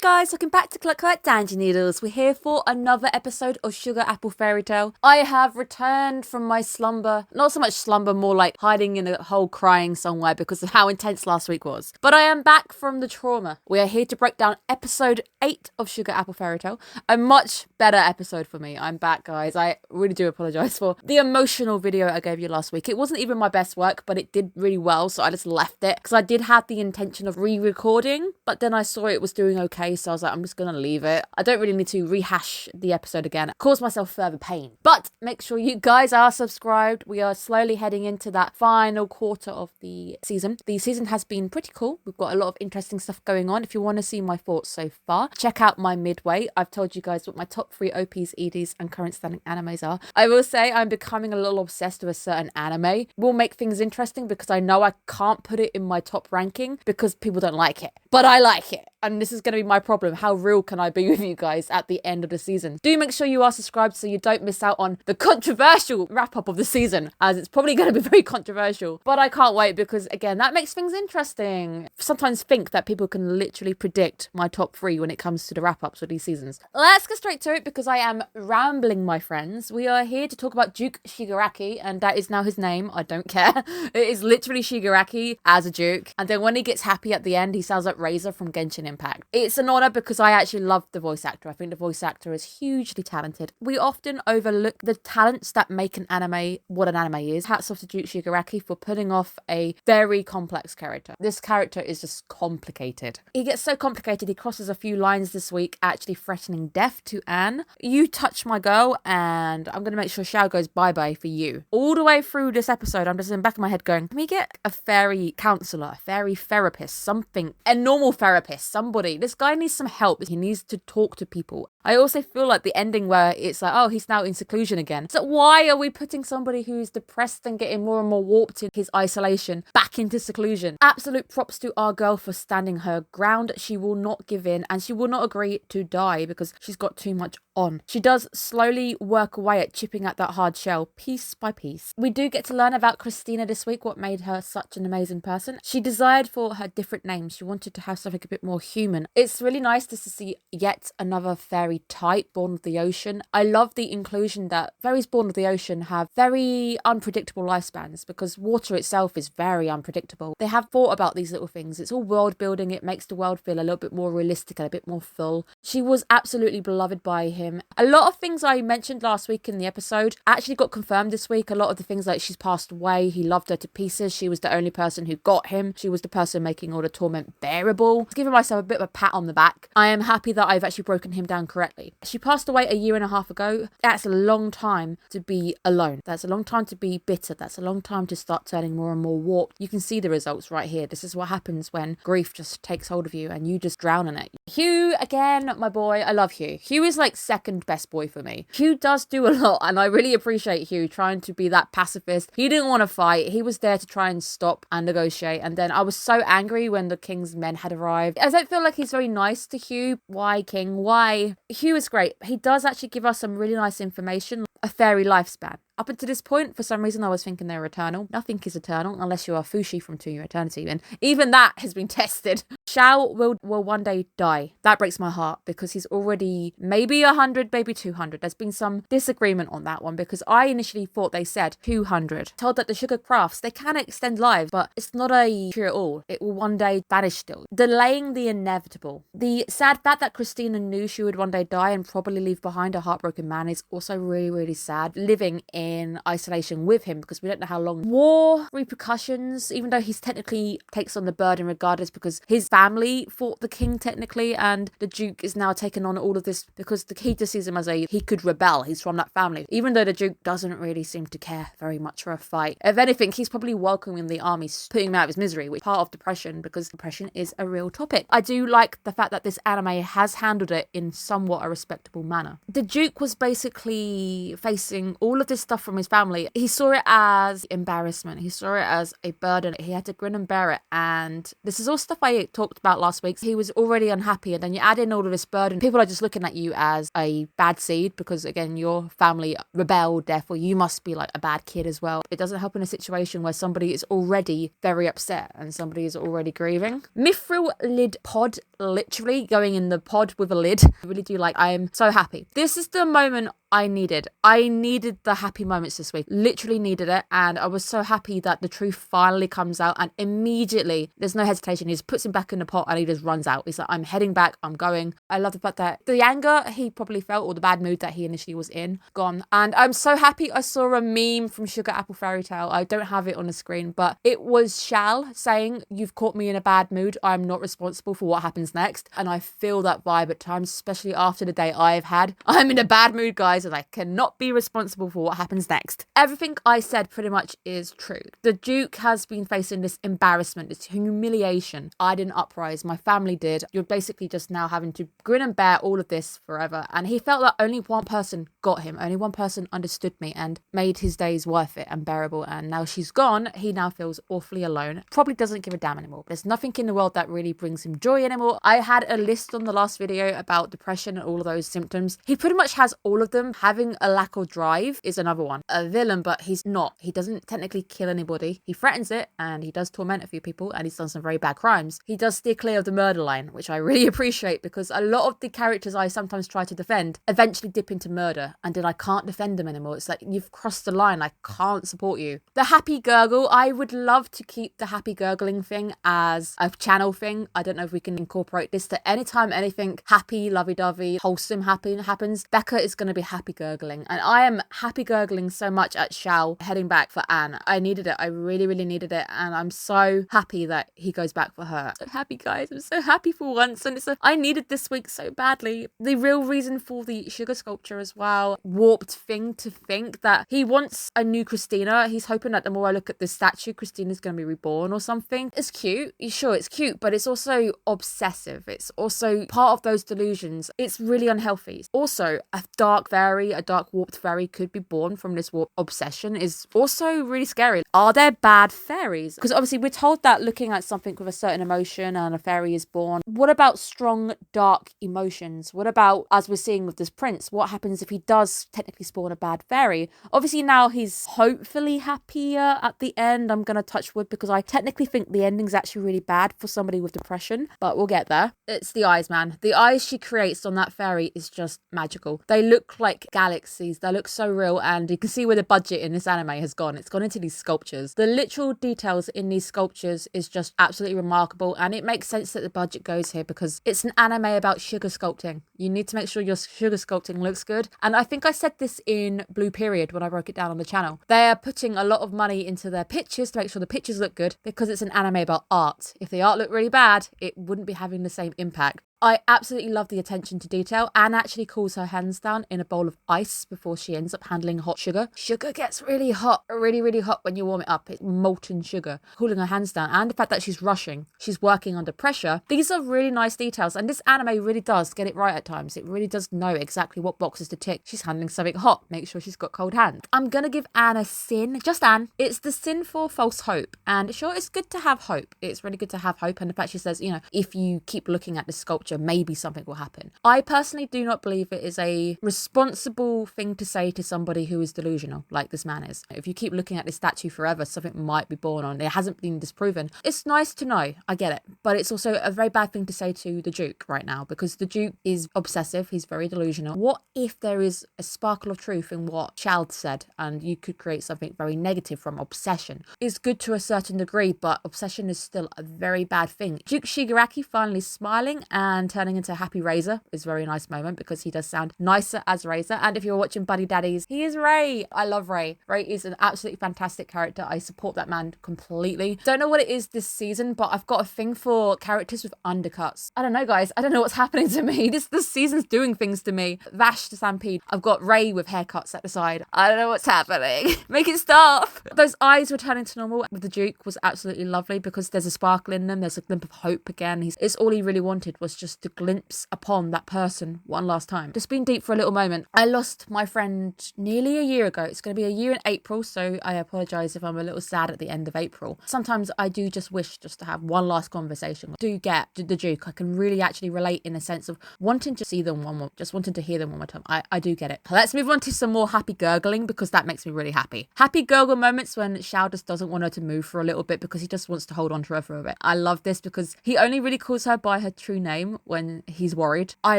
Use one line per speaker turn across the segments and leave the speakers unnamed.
guys, welcome back to Clockwork Danger Needles. We're here for another episode of Sugar Apple Fairy Tale. I have returned from my slumber. Not so much slumber, more like hiding in a hole crying somewhere because of how intense last week was. But I am back from the trauma. We are here to break down episode 8 of Sugar Apple Fairy Tale. A much better episode for me. I'm back, guys. I really do apologise for the emotional video I gave you last week. It wasn't even my best work, but it did really well, so I just left it because I did have the intention of re-recording, but then I saw it was doing okay, so I was like, I'm just gonna leave it. I don't really need to rehash the episode again, cause myself further pain. But make sure you guys are subscribed. We are slowly heading into that final quarter of the season. The season has been pretty cool. We've got a lot of interesting stuff going on. If you want to see my thoughts so far, check out my midway. I've told you guys what my top 3 OPs, EDs, and current standing animes are. I will say I'm becoming a little obsessed with a certain anime. Will make things interesting because I know I can't put it in my top ranking because people don't like it. But I like it. And this is going to be my problem. How real can I be with you guys at the end of the season? Do make sure you are subscribed so you don't miss out on the controversial wrap-up of the season, as it's probably going to be very controversial. But I can't wait because, again, that makes things interesting. Sometimes think that people can literally predict my top 3 when it comes to the wrap-ups of these seasons. Let's get straight to it because I am rambling, my friends. We are here to talk about Duke Shigaraki, and that is now his name. I don't care. It is literally Shigaraki as a Duke. And then when he gets happy at the end, he sounds like Razor from Genshin Impact. It's an honor because I actually love the voice actor. I think the voice actor is hugely talented. We often overlook the talents that make an anime what an anime is. Hats off to Duke Shigaraki for putting off a very complex character. This character is just complicated. He gets so complicated, he crosses a few lines this week, actually threatening death to Anne. You touch my girl and I'm going to make sure Xiao goes bye-bye for you. All the way through this episode, I'm just in the back of my head going, can we get a fairy counselor, a fairy therapist, something, a normal therapist, somebody. This guy needs some help. He needs to talk to people. I also feel like the ending where it's like, oh, he's now in seclusion again. So why are we putting somebody who's depressed and getting more and more warped in his isolation back into seclusion? Absolute props to our girl for standing her ground. She will not give in and she will not agree to die because she's got too much on. She does slowly work away at chipping at that hard shell piece by piece. We do get to learn about Christina this week, what made her such an amazing person. She desired for her different names. She wanted to have something a bit more human. It's really nice to see yet another fairy type born of the ocean. I love the inclusion that fairies born of the ocean have very unpredictable lifespans because water itself is very unpredictable. They have thought about these little things. It's all world building. It makes the world feel a little bit more realistic and a bit more full. She was absolutely beloved by him. A lot of things I mentioned last week in the episode actually got confirmed this week. A lot of the things like she's passed away, he loved her to pieces, she was the only person who got him, she was the person making all the torment bearable. Giving myself a bit of a pat on the back. I am happy that I've actually broken him down correctly. She passed away 1.5 years ago. That's a long time to be alone. That's a long time to be bitter. That's a long time to start turning more and more warped. You can see the results right here. This is what happens when grief just takes hold of you and you just drown in it. Hugh, again, my boy. I love Hugh. Hugh is like second best boy for me. Hugh does do a lot and I really appreciate Hugh trying to be that pacifist. He didn't want to fight. He was there to try and stop and negotiate. And then I was so angry when the king's men had arrived. I don't feel like he's very nice to Hugh. Why, King? Why? Hugh is great. He does actually give us some really nice information. A fairy lifespan. Up until this point, for some reason, I was thinking they were eternal. Nothing is eternal unless you are Fushi from To Your Eternity. And even that has been tested. Xiao will one day die. That breaks my heart because he's already maybe 100, maybe 200. There's been some disagreement on that one because I initially thought they said 200. Told that the sugar crafts, they can extend lives, but it's not a true at all. It will one day vanish still. Delaying the inevitable. The sad fact that Christina knew she would one day die and probably leave behind a heartbroken man is also really, really sad. Living in isolation with him because we don't know how long. War repercussions, even though he's technically takes on the burden regardless because his family fought the king technically and the Duke is now taking on all of this because the he just sees him as he could rebel. He's from that family. Even though the Duke doesn't really seem to care very much for a fight. If anything, he's probably welcoming the army, putting him out of his misery, which is part of depression because depression is a real topic. I do like the fact that this anime has handled it in somewhat a respectable manner. The Duke was basically facing all of this stuff stuff from his family, he saw it as embarrassment. He saw it as a burden. He had to grin and bear it. And this is all stuff I talked about last week. He was already unhappy, and then you add in all of this burden. People are just looking at you as a bad seed because, again, your family rebelled, therefore you must be like a bad kid as well. It doesn't help in a situation where somebody is already very upset and somebody is already grieving. Mithril lid pod, literally going in the pod with a lid. I really do like, I am so happy. This is the moment I needed. I needed the happy moments this week. Literally needed it. And I was so happy that the truth finally comes out, and immediately there's no hesitation. He just puts him back in the pot and he just runs out. He's like, I'm heading back. I'm going. I love the fact that the anger he probably felt, or the bad mood that he initially was in, gone. And I'm so happy I saw a meme from Sugar Apple Fairy Tale. I don't have it on the screen, but it was Shal saying, you've caught me in a bad mood. I'm not responsible for what happens next. And I feel that vibe at times, especially after the day I've had. I'm in a bad mood, guys, and I cannot be responsible for what happens next. Everything I said pretty much is true. The Duke has been facing this embarrassment, this humiliation. I didn't uprise, my family did. You're basically just now having to grin and bear all of this forever. And he felt that only one person got him, only one person understood me and made his days worth it and bearable. And now she's gone, he now feels awfully alone. Probably doesn't give a damn anymore. There's nothing in the world that really brings him joy anymore. I had a list on the last video about depression and all of those symptoms. He pretty much has all of them. Having a lack of drive is another one. A villain, but he's not. He doesn't technically kill anybody. He threatens it, and he does torment a few people, and he's done some very bad crimes. He does steer clear of the murder line, which I really appreciate, because a lot of the characters I sometimes try to defend eventually dip into murder, and then I can't defend them anymore. It's like, you've crossed the line. I can't support you. The happy gurgle, I would love to keep the happy gurgling thing as a channel thing. I don't know if we can incorporate this to anytime anything happy, lovey-dovey, wholesome happy happens. Becca is going to be happy gurgling, and I am happy gurgling so much at Shal heading back for Anne. I needed it. I really, really needed it, and I'm so happy that he goes back for her. So happy, guys. I'm so happy for once, and I needed this week so badly. The real reason for the sugar sculpture as well, warped thing to think that he wants a new Christina. He's hoping that the more I look at this statue, Christina's going to be reborn or something. It's cute. Sure, it's cute, but it's also obsessive. It's also part of those delusions. It's really unhealthy. Also, a dark fairy, a dark warped fairy could be born from this warped obsession is also really scary. Are there bad fairies? Because obviously we're told that looking at something with a certain emotion and a fairy is born. What about strong, dark emotions? What about, as we're seeing with this prince, what happens if he does technically spawn a bad fairy? Obviously now he's hopefully happier at the end. I'm going to touch wood, because I technically think the ending's actually really bad for somebody with depression, but we'll get there. It's the eyes, man. The eyes she creates on that fairy is just magical. They look like galaxies. They look so real, and you can see where the budget in this anime has gone. It's gone into these sculptures. The literal details in these sculptures is just absolutely remarkable, and it makes sense that the budget goes here because it's an anime about sugar sculpting. You need to make sure your sugar sculpting looks good, and I think I said this in Blue Period when I broke it down on the channel. They are putting a lot of money into their pictures to make sure the pictures look good because it's an anime about art. If the art looked really bad, it wouldn't be having the same impact. I absolutely love the attention to detail. Anne actually cools her hands down in a bowl of ice before she ends up handling hot sugar. Sugar gets really hot, really, really hot when you warm it up. It's molten sugar. Cooling her hands down, and the fact that she's rushing, she's working under pressure. These are really nice details, and this anime really does get it right at times. It really does know exactly what boxes to tick. She's handling something hot. Make sure she's got cold hands. I'm gonna give Anne a sin. Just Anne. It's the sin for false hope. And sure, it's good to have hope. It's really good to have hope. And the fact she says, you know, if you keep looking at the sculpture, maybe something will happen. I personally do not believe it is a responsible thing to say to somebody who is delusional, like this man is. If you keep looking at this statue forever, something might be born on. It hasn't been disproven. It's nice to know. I get it. But it's also a very bad thing to say to the Duke right now, because the Duke is obsessive. He's very delusional. What if there is a sparkle of truth in what Child said, and you could create something very negative from obsession? It's good to a certain degree, but obsession is still a very bad thing. Duke Shigaraki finally smiling and turning into a happy Razor is a very nice moment, because he does sound nicer as Razor. And if you're watching Buddy Daddies, he is Ray. I love Ray. Ray is an absolutely fantastic character. I support that man completely. Don't know what it is this season, but I've got a thing for characters with undercuts. I don't know, guys. I don't know what's happening to me. The season's doing things to me. Vash to Stampede. I've got Ray with haircuts at the side. I don't know what's happening. Make it stop. Those eyes returning to normal with the Duke was absolutely lovely because there's a sparkle in them. There's a glimpse of hope again. It's all he really wanted was just to glimpse upon that person one last time. Just being deep for a little moment. I lost my friend nearly a year ago. It's going to be a year in April, so I apologise if I'm a little sad at the end of April. Sometimes I do just wish just to have one last conversation. I do get the Duke. I can really actually relate in a sense of wanting to see them one more, just wanting to hear them one more time. I do get it. Let's move on to some more happy gurgling because that makes me really happy. Happy gurgle moments when Xiao just doesn't want her to move for a little bit because he just wants to hold on to her for a bit. I love this because he only really calls her by her true name when he's worried. I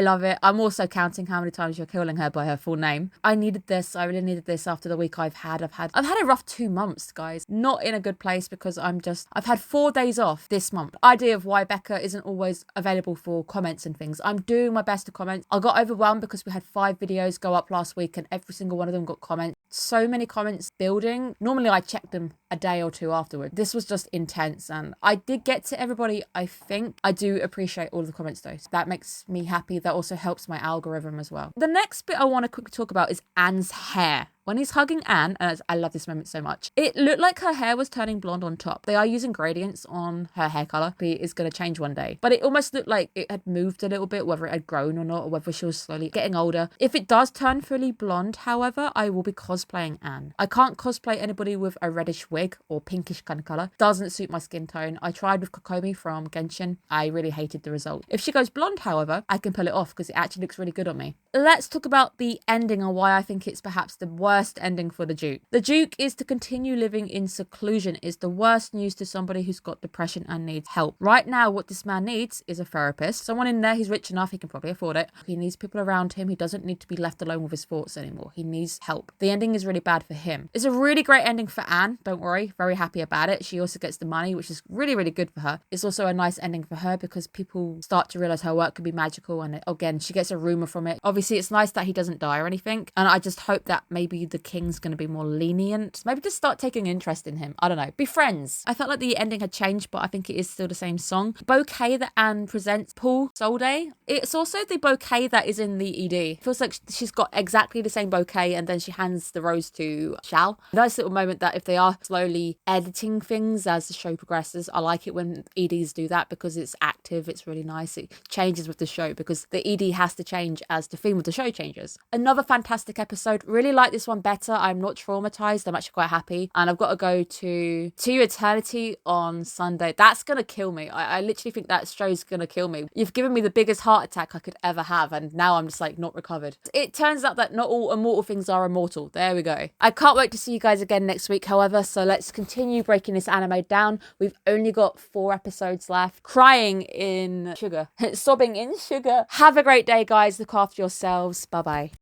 love it. I'm also counting how many times you're calling her by her full name. I needed this. I really needed this after the week I've had a rough 2 months, guys. Not in a good place because I've had 4 days off this month. Idea of why Becca isn't always available for comments and things. I'm doing my best to comment. I got overwhelmed because we had 5 videos go up last week and every single one of them got comments. So many comments building. Normally I check them a day or two afterward. This was just intense and I did get to everybody, I think. I do appreciate all of the comments though. So that makes me happy. That also helps my algorithm as well. The next bit I want to quickly talk about is Anne's hair. When he's hugging Anne, and I love this moment so much, it looked like her hair was turning blonde on top. They are using gradients on her hair colour. It is going to change one day. But it almost looked like it had moved a little bit, whether it had grown or not, or whether she was slowly getting older. If it does turn fully blonde, however, I will be cosplaying Anne. I can't cosplay anybody with a reddish wig or pinkish kind of colour. Doesn't suit my skin tone. I tried with Kokomi from Genshin. I really hated the result. If she goes blonde, however, I can pull it off because it actually looks really good on me. Let's talk about the ending and why I think it's perhaps the worst ending for the Duke. The Duke is to continue living in seclusion is the worst news to somebody who's got depression and needs help. Right now, what this man needs is a therapist. Someone in there, he's rich enough, he can probably afford it. He needs people around him. He doesn't need to be left alone with his thoughts anymore. He needs help. The ending is really bad for him. It's a really great ending for Anne, don't worry. Very happy about it. She also gets the money, which is really, really good for her. It's also a nice ending for her because people start to realise her work could be magical and again, she gets a rumour from it. Obviously, it's nice that he doesn't die or anything. And I just hope that maybe the king's going to be more lenient. Maybe just start taking interest in him. I don't know. Be friends. I felt like the ending had changed, but I think it is still the same song. Bouquet that Anne presents Paul Solday. It's also the bouquet that is in the ED. It feels like she's got exactly the same bouquet and then she hands the rose to Xiao. Nice little moment that if they are slowly editing things as the show progresses, I like it when EDs do that because it's active. It's really nice. It changes with the show because the ED has to change as the theme of the show changes. Another fantastic episode. Really like this one better. I'm not traumatized. I'm actually quite happy. And I've got to go to Eternity on Sunday. That's going to kill me. I literally think that show's going to kill me. You've given me the biggest heart attack I could ever have. And now I'm just like not recovered. It turns out that not all immortal things are immortal. There we go. I can't wait to see you guys again next week, however. So let's continue breaking this anime down. We've only got 4 episodes left. Crying in sugar. Sobbing in sugar. Have a great day, guys. Look after yourselves. Bye-bye.